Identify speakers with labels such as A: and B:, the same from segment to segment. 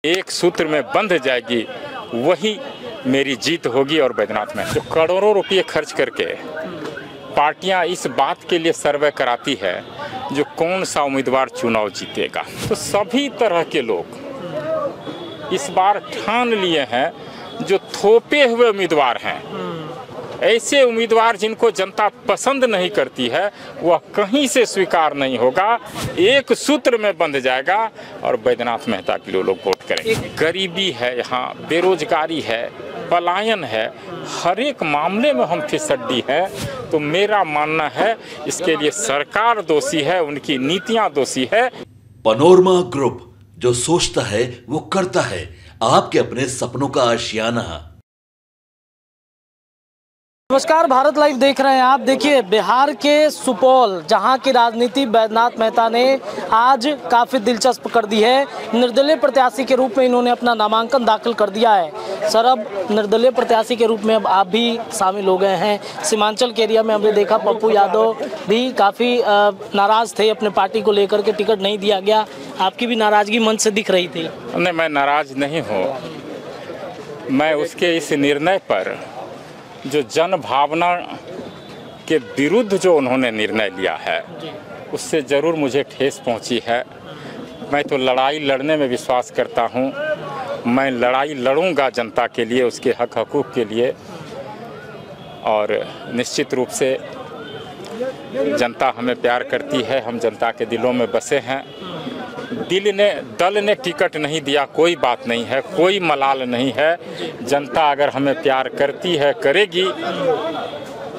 A: एक सूत्र में बंध जाएगी, वही मेरी जीत होगी। और बैद्यनाथ में जो करोड़ों रुपये खर्च करके पार्टियां इस बात के लिए सर्वे कराती है जो कौन सा उम्मीदवार चुनाव जीतेगा, तो सभी तरह के लोग इस बार ठान लिए हैं जो थोपे हुए उम्मीदवार हैं, ऐसे उम्मीदवार जिनको जनता पसंद नहीं करती है, वह कहीं से स्वीकार नहीं होगा, एक सूत्र में बंध जाएगा और बैद्यनाथ मेहता के लिए लोग वोट करेंगे। गरीबी है, यहाँ बेरोजगारी है, पलायन है, हर एक मामले में हम फिसड्डी है। तो मेरा मानना है इसके लिए सरकार दोषी है, उनकी नीतियां दोषी है।
B: पैनोरमा ग्रुप, जो सोचता है वो करता है, आपके अपने सपनों का आशियाना।
C: नमस्कार, भारत लाइव देख रहे हैं आप। देखिए, बिहार के सुपौल, जहां की राजनीति बैद्यनाथ मेहता ने आज काफ़ी दिलचस्प कर दी है। निर्दलीय प्रत्याशी के रूप में इन्होंने अपना नामांकन दाखिल कर दिया है। सर, अब निर्दलीय प्रत्याशी के रूप में अब आप भी शामिल हो गए हैं। सीमांचल के एरिया में हमने देखा पप्पू यादव भी काफ़ी नाराज़ थे, अपने पार्टी को लेकर के टिकट नहीं दिया गया। आपकी भी नाराज़गी मंच से दिख रही थी।
A: नहीं, मैं नाराज़ नहीं हूँ। मैं उसके इस निर्णय पर, जो जन भावना के विरुद्ध जो उन्होंने निर्णय लिया है, उससे ज़रूर मुझे ठेस पहुंची है। मैं तो लड़ाई लड़ने में विश्वास करता हूं। मैं लड़ाई लड़ूंगा जनता के लिए, उसके हक हकूक़ के लिए। और निश्चित रूप से जनता हमें प्यार करती है, हम जनता के दिलों में बसे हैं। दल ने टिकट नहीं दिया, कोई बात नहीं है, कोई मलाल नहीं है। जनता अगर हमें प्यार करती है, करेगी,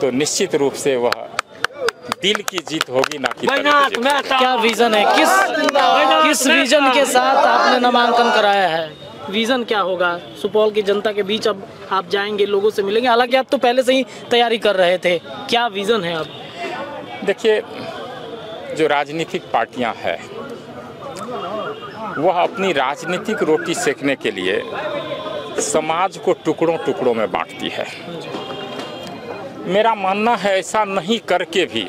A: तो निश्चित रूप से वह दिल की जीत होगी, ना कि
C: क्या विजन है? किस विजन के साथ आपने नामांकन कराया है? विजन क्या होगा? सुपौल की जनता के बीच अब आप जाएंगे, लोगों से मिलेंगे। हालांकि आप तो पहले से ही तैयारी कर रहे थे, क्या विजन है अब?
A: देखिए, जो राजनीतिक पार्टियां हैं, वह अपनी राजनीतिक रोटी सेकने के लिए समाज को टुकड़ों टुकड़ों में बांटती है। मेरा मानना है ऐसा नहीं करके भी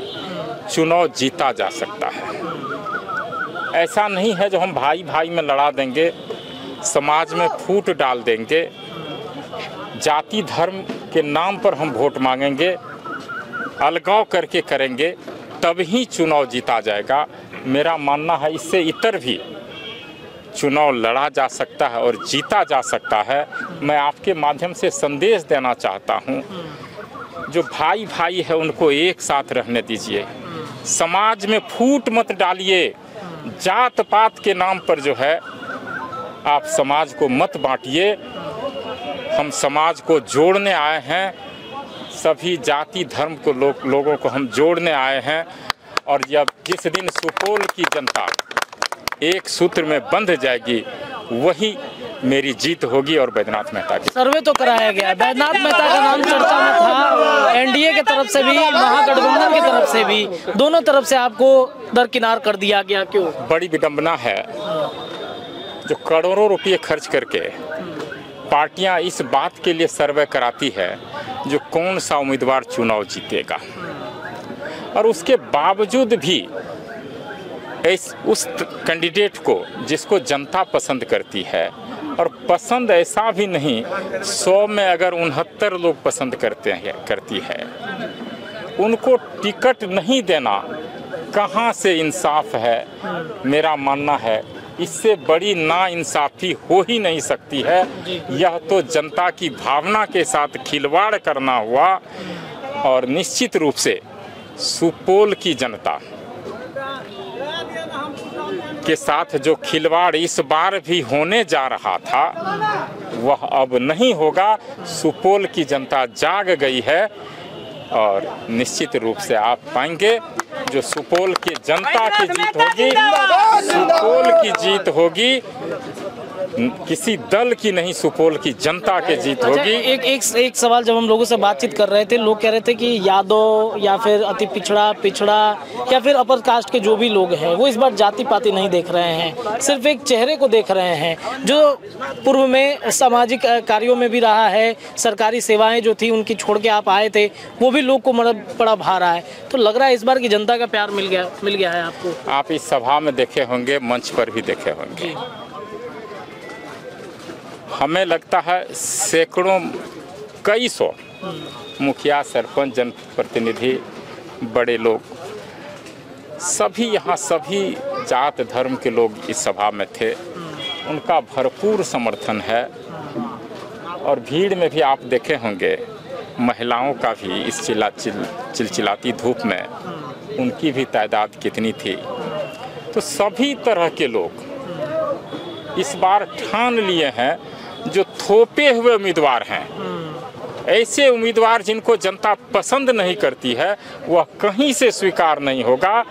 A: चुनाव जीता जा सकता है। ऐसा नहीं है जो हम भाई भाई में लड़ा देंगे, समाज में फूट डाल देंगे, जाति धर्म के नाम पर हम वोट मांगेंगे, अलगाव करके करेंगे, तभी चुनाव जीता जाएगा। मेरा मानना है इससे इतर भी चुनाव लड़ा जा सकता है और जीता जा सकता है। मैं आपके माध्यम से संदेश देना चाहता हूं, जो भाई भाई है उनको एक साथ रहने दीजिए, समाज में फूट मत डालिए, जात पात के नाम पर जो है आप समाज को मत बांटिए। हम समाज को जोड़ने आए हैं, सभी जाति धर्म को लोगों को हम जोड़ने आए हैं। और जब जिस दिन सुपौल की जनता एक सूत्र में बंध जाएगी, वही मेरी जीत होगी। और बैद्यनाथ मेहता की
C: सर्वे तो कराया गया, बैद्यनाथ मेहता का नाम चर्चा में था। एनडीए की तरफ से भी, महागठबंधन की तरफ से भी, दोनों तरफ से आपको दरकिनार कर दिया गया। क्यों?
A: बड़ी विडंबना है, जो करोड़ों रुपये खर्च करके पार्टियां इस बात के लिए सर्वे कराती है जो कौन सा उम्मीदवार चुनाव जीतेगा, और उसके बावजूद भी उस कैंडिडेट को जिसको जनता पसंद करती है, और पसंद ऐसा भी नहीं 100 में अगर 69 लोग पसंद करती है, उनको टिकट नहीं देना कहाँ से इंसाफ है? मेरा मानना है इससे बड़ी नाइंसाफी हो ही नहीं सकती है। यह तो जनता की भावना के साथ खिलवाड़ करना हुआ। और निश्चित रूप से सुपौल की जनता के साथ जो खिलवाड़ इस बार भी होने जा रहा था, वह अब नहीं होगा। सुपौल की जनता जाग गई है और निश्चित रूप से आप पाएंगे जो सुपौल की जनता की जीत होगी, सुपौल की जीत होगी, किसी दल की नहीं, सुपौल की जनता की जीत होगी।
C: एक सवाल, जब हम लोगों से बातचीत कर रहे थे, लोग कह रहे थे कि यादव या फिर अति पिछड़ा या फिर अपर कास्ट के जो भी लोग हैं, वो इस बार जाति पाति नहीं देख रहे हैं, सिर्फ एक चेहरे को देख रहे हैं। जो पूर्व में सामाजिक कार्यों में भी रहा है, सरकारी सेवाएं जो थी उनकी छोड़ के आप आए थे, वो भी लोग को बड़ा भा रहा है। तो लग रहा है इस बार की जनता का प्यार मिल गया है आपको।
A: आप इस सभा में देखे होंगे, मंच पर भी देखे होंगे, हमें लगता है सैकड़ों कई सौ मुखिया, सरपंच, जनप्रतिनिधि, बड़े लोग, सभी यहाँ सभी जात धर्म के लोग इस सभा में थे। उनका भरपूर समर्थन है और भीड़ में भी आप देखे होंगे महिलाओं का भी इस चिलचिलाती धूप में उनकी भी तादाद कितनी थी। तो सभी तरह के लोग इस बार ठान लिए हैं, जो थोपे हुए उम्मीदवार हैं, ऐसे उम्मीदवार जिनको जनता पसंद नहीं करती है, वह कहीं से स्वीकार नहीं होगा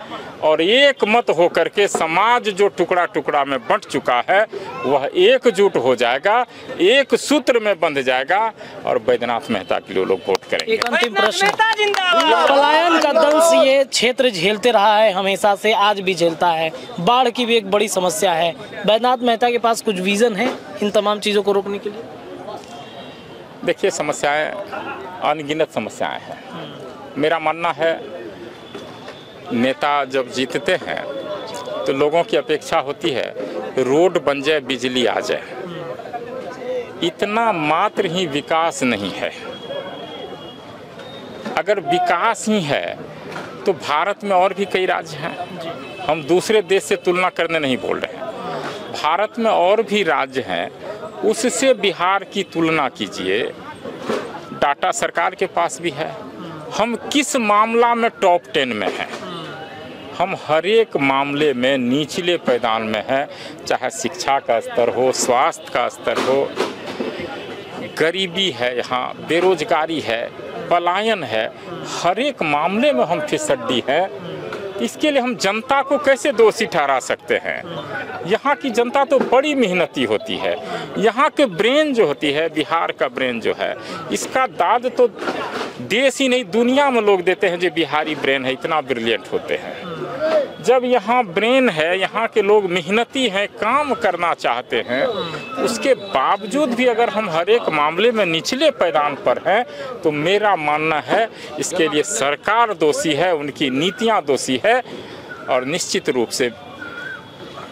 A: और एक मत होकर के समाज जो टुकड़ा टुकड़ा में बंट चुका है वह एकजुट हो जाएगा, एक सूत्र में बंध जाएगा और बैद्यनाथ मेहता के लिए लोग वोट करेंगे।
C: एक अंतिम प्रश्न, पलायन का दंश ये क्षेत्र झेलते रहा है, हमेशा से आज भी झेलता है। बाढ़ की भी एक बड़ी समस्या है। बैद्यनाथ मेहता के पास कुछ विजन है इन तमाम चीज़ों को रोकने के लिए?
A: देखिए, समस्याएं अनगिनत समस्याएं हैं। मेरा मानना है नेता जब जीतते हैं तो लोगों की अपेक्षा होती है रोड बन जाए, बिजली आ जाए। इतना मात्र ही विकास नहीं है। अगर विकास ही है तो भारत में और भी कई राज्य हैं। हम दूसरे देश से तुलना करने नहीं बोल रहे हैं। भारत में और भी राज्य हैं, उससे बिहार की तुलना कीजिए। डाटा सरकार के पास भी है। हम किस मामला में टॉप 10 में हैं? हम हर एक मामले में निचले पैदान में हैं, चाहे शिक्षा का स्तर हो, स्वास्थ्य का स्तर हो, गरीबी है, यहाँ बेरोजगारी है, पलायन है, हर एक मामले में हम फिसड्डी हैं। इसके लिए हम जनता को कैसे दोषी ठहरा सकते हैं? यहाँ की जनता तो बड़ी मेहनती होती है। यहाँ के ब्रेन जो होती है, बिहार का ब्रेन जो है, इसका दाद तो देश ही नहीं दुनिया में लोग देते हैं जो बिहारी ब्रेन है, इतना ब्रिलियंट होते हैं। जब यहाँ ब्रेन है, यहाँ के लोग मेहनती हैं, काम करना चाहते हैं, उसके बावजूद भी अगर हम हर एक मामले में निचले पैदान पर हैं तो मेरा मानना है इसके लिए सरकार दोषी है, उनकी नीतियाँ दोषी है। और निश्चित रूप से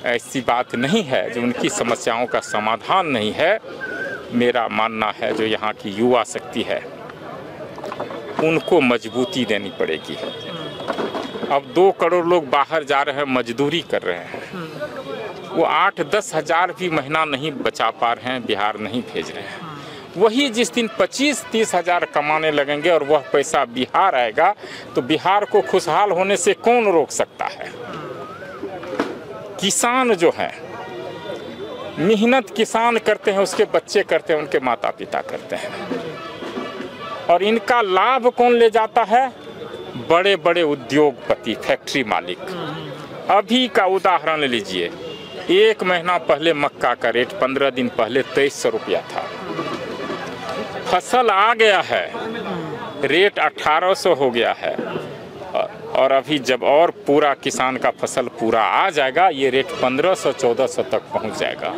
A: ऐसी बात नहीं है जो उनकी समस्याओं का समाधान नहीं है। मेरा मानना है जो यहाँ की युवा शक्ति है उनको मजबूती देनी पड़ेगी। अब 2 करोड़ लोग बाहर जा रहे हैं, मजदूरी कर रहे हैं, वो 8-10 हज़ार भी महीना नहीं बचा पा रहे हैं, बिहार नहीं भेज रहे हैं। वही जिस दिन 25-30 हज़ार कमाने लगेंगे और वह पैसा बिहार आएगा तो बिहार को खुशहाल होने से कौन रोक सकता है? किसान जो है, मेहनत किसान करते हैं, उसके बच्चे करते हैं, उनके माता पिता करते हैं, और इनका लाभ कौन ले जाता है? बड़े बड़े उद्योगपति, फैक्ट्री मालिक। अभी का उदाहरण लीजिए, 1 महीना पहले मक्का का रेट 15 दिन पहले 2300 रुपया था। फसल आ गया है, रेट 1800 हो गया है, और अभी जब और पूरा किसान का फसल पूरा आ जाएगा ये रेट 1500-1400 तक पहुंच जाएगा,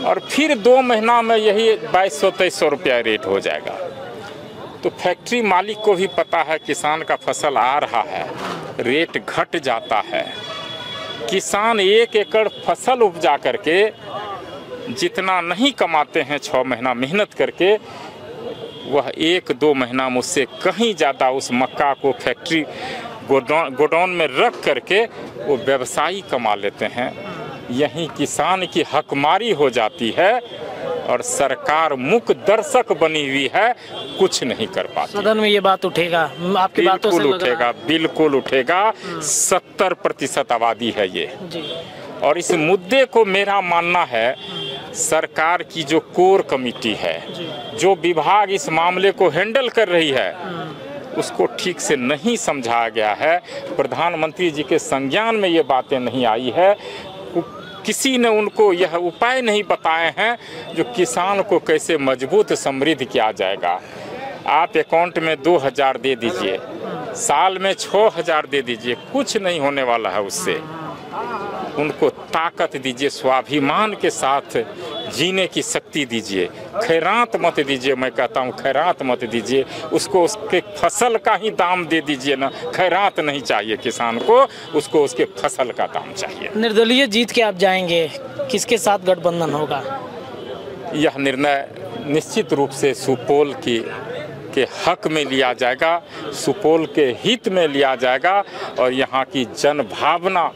A: और फिर 2 महीना में यही 2200-2300 रुपया रेट हो जाएगा। तो फैक्ट्री मालिक को भी पता है किसान का फसल आ रहा है, रेट घट जाता है। किसान 1 एकड़ फसल उपजा करके जितना नहीं कमाते हैं 6 महीना मेहनत करके, वह 1-2 महीना मुझसे कहीं ज़्यादा उस मक्का को फैक्ट्री गोडाउन में रख करके वो व्यवसायी कमा लेते हैं। यहीं किसान की हकमारी हो जाती है और सरकार मूक दर्शक बनी हुई है, कुछ नहीं कर पाती।
C: सदन में ये बात उठेगा? आपकी बातों से
A: बिल्कुल उठेगा, बिल्कुल उठेगा। 70% आबादी है ये
C: जी।
A: और इस मुद्दे को मेरा मानना है सरकार की जो कोर कमेटी है, जो विभाग इस मामले को हैंडल कर रही है, उसको ठीक से नहीं समझाया गया है। प्रधानमंत्री जी के संज्ञान में ये बातें नहीं आई है। किसी ने उनको यह उपाय नहीं बताए हैं जो किसान को कैसे मजबूत समृद्ध किया जाएगा। आप अकाउंट में 2000 दे दीजिए, साल में 6000 दे दीजिए, कुछ नहीं होने वाला है उससे। उनको ताकत दीजिए, स्वाभिमान के साथ जीने की शक्ति दीजिए, खैरात मत दीजिए। मैं कहता हूँ खैरात मत दीजिए, उसको उसके फसल का ही दाम दे दीजिए ना। खैरात नहीं चाहिए किसान को, उसको उसके फसल का दाम चाहिए।
C: निर्दलीय जीत के आप जाएंगे, किसके साथ गठबंधन होगा?
A: यह निर्णय निश्चित रूप से सुपौल के हक में लिया जाएगा, सुपौल के हित में लिया जाएगा और यहाँ की जन भावना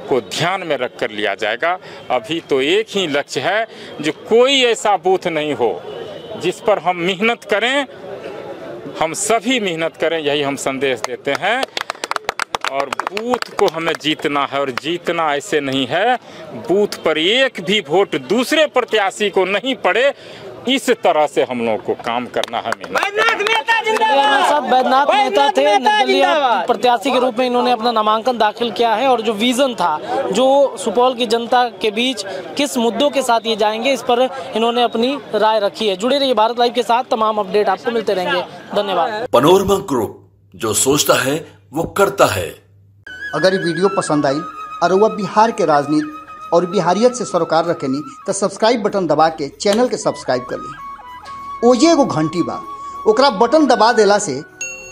A: को ध्यान में रखकर लिया जाएगा। अभी तो एक ही लक्ष्य है, जो कोई ऐसा बूथ नहीं हो जिस पर हम मेहनत करें, हम सभी मेहनत करें, यही हम संदेश देते हैं। और बूथ को हमें जीतना है, और जीतना ऐसे नहीं है बूथ पर एक भी वोट दूसरे प्रत्याशी को नहीं पड़े, इस तरह से हम लोगों को काम करना है।
C: बैद्यनाथ मेहता थे, निर्दलीय प्रत्याशी के रूप में इन्होंने अपना नामांकन दाखिल किया है और जो विजन था, जो सुपौल की जनता के बीच किस मुद्दों के साथ ये जाएंगे, इस पर इन्होंने अपनी राय रखी है। जुड़े रहिए भारत लाइव के साथ, तमाम अपडेट आपको मिलते रहेंगे। धन्यवाद।
B: पनोरमा ग्रुप, जो सोचता है वो करता है।
D: अगर ये वीडियो पसंद आई और वह बिहार के राजनीति और बिहारियत से सरोकार रखेनी तो सब्सक्राइब बटन दबा के चैनल के सब्सक्राइब कर ली। ओजे एगो घंटी बा, ओकरा बटन दबा देला से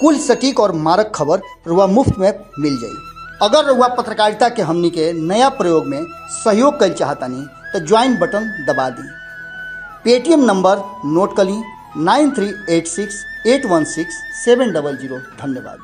D: कुल सटीक और मारक खबर रुआ मुफ्त में मिल जाई। अगर रुआ पत्रकारिता के हमनी के नया प्रयोग में सहयोग कर चाहतानी तो ज्वाइन बटन दबा दी। पेटीएम नंबर नोट कर ली 9386816700। धन्यवाद।